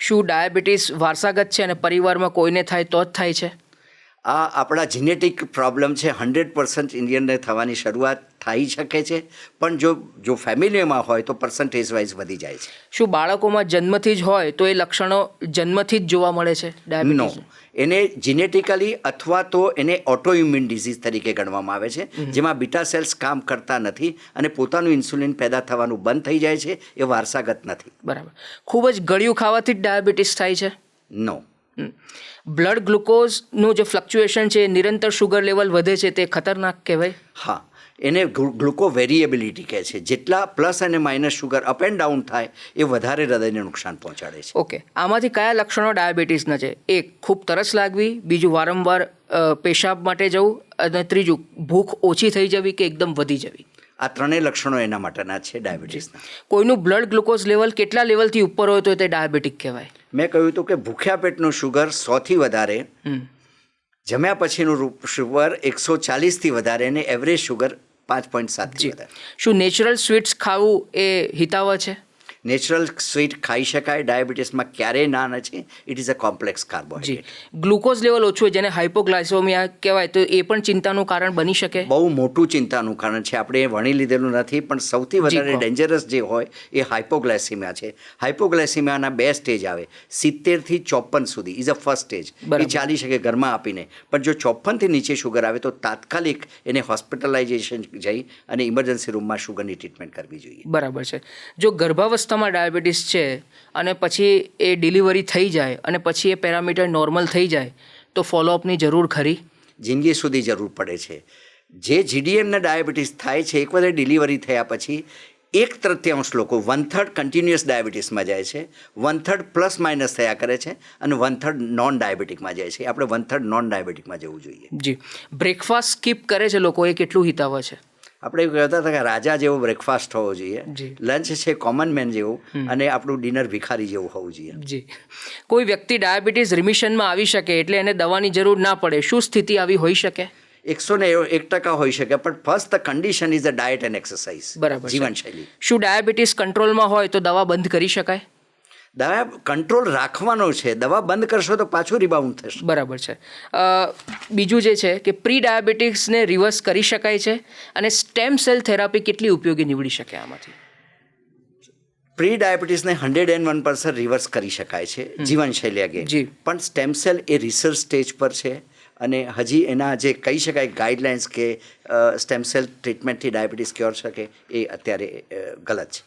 શું ડાયાબિટીસ વારસાગત છે અને પરિવારમાં કોઈને થાય તો જ થાય છે? આ આપણા જીનેટિક પ્રોબ્લેમ છે. 100% ઇન્ડિયનને થવાની શરૂઆત થઈ શકે છે, પણ જો ફેમિલીમાં હોય તો પર્સન્ટેજ વાઇઝ વધી જાય છે. શું બાળકોમાં જન્મથી જ હોય તો એ લક્ષણો જન્મથી જ જોવા મળે છે નો, ડાયાબિટીસ? એને જીનેટિકલી અથવા તો એને ઓટોઇમ્યુન ડિઝીઝ તરીકે ગણવામાં આવે છે, જેમાં બીટા સેલ્સ કામ કરતા નથી અને પોતાનું ઇન્સ્યુલિન પેદા થવાનું બંધ થઈ જાય છે. એ વારસાગત નથી. બરાબર. ખૂબ જ ગળ્યું ખાવાથી જ ડાયાબિટીસ થાય છે? નો. બ્લડ ગ્લુકોઝનું જે ફ્લક્ચ્યુએશન છે, નિરંતર શુગર લેવલ વધે છે, તે ખતરનાક કહેવાય? હા, એને ગ્લુકો વેરિએબિલિટી કહે છે. જેટલા પ્લસ અને minus sugar up and down થાય એ વધારે હૃદયને નુકસાન પહોંચાડે છે. ઓકે, આમાંથી કયા લક્ષણો ડાયાબિટીસના છે? એક, ખૂબ તરસ લાગવી; બીજું, વારંવાર પેશાબ માટે જવું; અને ત્રીજું, ભૂખ ઓછી થઈ જવી કે એકદમ વધી જવી. આ ત્રણેય લક્ષણો એના માટેના છે ડાયાબિટીસના. કોઈનું બ્લડ ગ્લુકોઝ લેવલ કેટલા લેવલથી ઉપર હોય તો તે ડાયાબિટીક કહેવાય? મેં કહ્યું હતું કે ભૂખ્યા પેટનું શુગર 100થી વધારે, જમ્યા પછીનું શુગર 140થી વધારે અને એવરેજ શુગર 5.7થી વધારે. શું નેચરલ સ્વીટ્સ ખાવું એ હિતાવહ છે? નેચરલ સ્વીટ ખાઈ શકાય. ડાયાબિટીસમાં ક્યારેય ના નથી. It is a complex carbohydrate. Glucose level ઓછું હોય, જેને હાઇપોગ્લાયસેમિયા કહેવાય, તો એ પણ ચિંતાનું કારણ બની શકે? બહુ મોટું ચિંતાનું કારણ છે. આપણે એ વણી લીધેલું નથી, પણ સૌથી વધારે ડેન્જરસ જે હોય એ હાઇપોગ્લાયસેમિયા છે. હાઇપોગ્લાયસેમિયાના 2 સ્ટેજ આવે. 70થી 54 સુધી ઇઝ અ ફર્સ્ટ સ્ટેજ. એ ચાલી શકે ઘરમાં આપીને, પણ જો 54થી નીચે શુગર આવે તો તાત્કાલિક એને હોસ્પિટલાઇઝેશન જઈ અને ઇમરજન્સી રૂમમાં શુગરની ટ્રીટમેન્ટ કરવી જોઈએ. બરાબર છે. જો ગર્ભાવસ્થામાં ડાયાબિટીસ છે અને પછી એ ડિલિવરી થઈ જાય અને પછી એ પેરામીટર નોર્મલ થઈ જાય તો ફોલોઅપની જરૂર ખરી? જિંદગી સુધી જરૂર પડે છે. જે જીડીએમને ડાયાબિટીસ થાય છે, એક વખત ડિલિવરી થયા પછી 1/3 લોકો 1/3 કન્ટિન્યુઅસ ડાયાબિટીસમાં જાય છે, 1/3 પ્લસ માઇનસ થયા કરે છે અને 1/3 નોન ડાયાબિટીકમાં જાય છે. આપણે 1/3 નોન ડાયાબિટીકમાં જવું જોઈએ. જી. બ્રેકફાસ્ટ સ્કીપ કરે છે લોકો, એ કેટલું હિતાવહ છે? આપણે એવું કહેતા હતા કે રાજા જેવો બ્રેકફાસ્ટ હોવો જોઈએ, લંચ છે કોમન મેન જેવું, અને આપણું ડિનર ભિખારી જેવું હોવું જોઈએ. જી. કોઈ વ્યક્તિ ડાયાબિટીસ રિમિશનમાં આવી શકે એટલે એને દવાની જરૂર ના પડે, શું સ્થિતિ આવી હોઈ શકે? 101% હોઈ શકે, પણ first the condition is the diet and exercise. બરાબર. જીવનશૈલી. શું ડાયાબિટીસ કંટ્રોલમાં હોય તો દવા બંધ કરી શકાય? દવા કંટ્રોલ રાખવાનો છે. દવા બંધ કરશો તો પાછું રિબાઉન્ડ થશે. બરાબર છે. બીજું જે છે કે પ્રી ડાયાબિટીક્સને રિવર્સ કરી શકાય છે, અને સ્ટેમ સેલ થેરાપી કેટલી ઉપયોગી નીવડી શકે આમાંથી? પ્રી ડાયાબિટીસને 101% રિવર્સ કરી શકાય છે જીવનશૈલી અંગે, પણ સ્ટેમ સેલ એ રિસર્ચ સ્ટેજ પર છે અને હજી એના જે કહી શકાય ગાઈડલાઇન્સ કે સ્ટેમ સેલ ટ્રીટમેન્ટથી ડાયાબિટીસ ક્યોર શકે એ અત્યારે ગલત છે.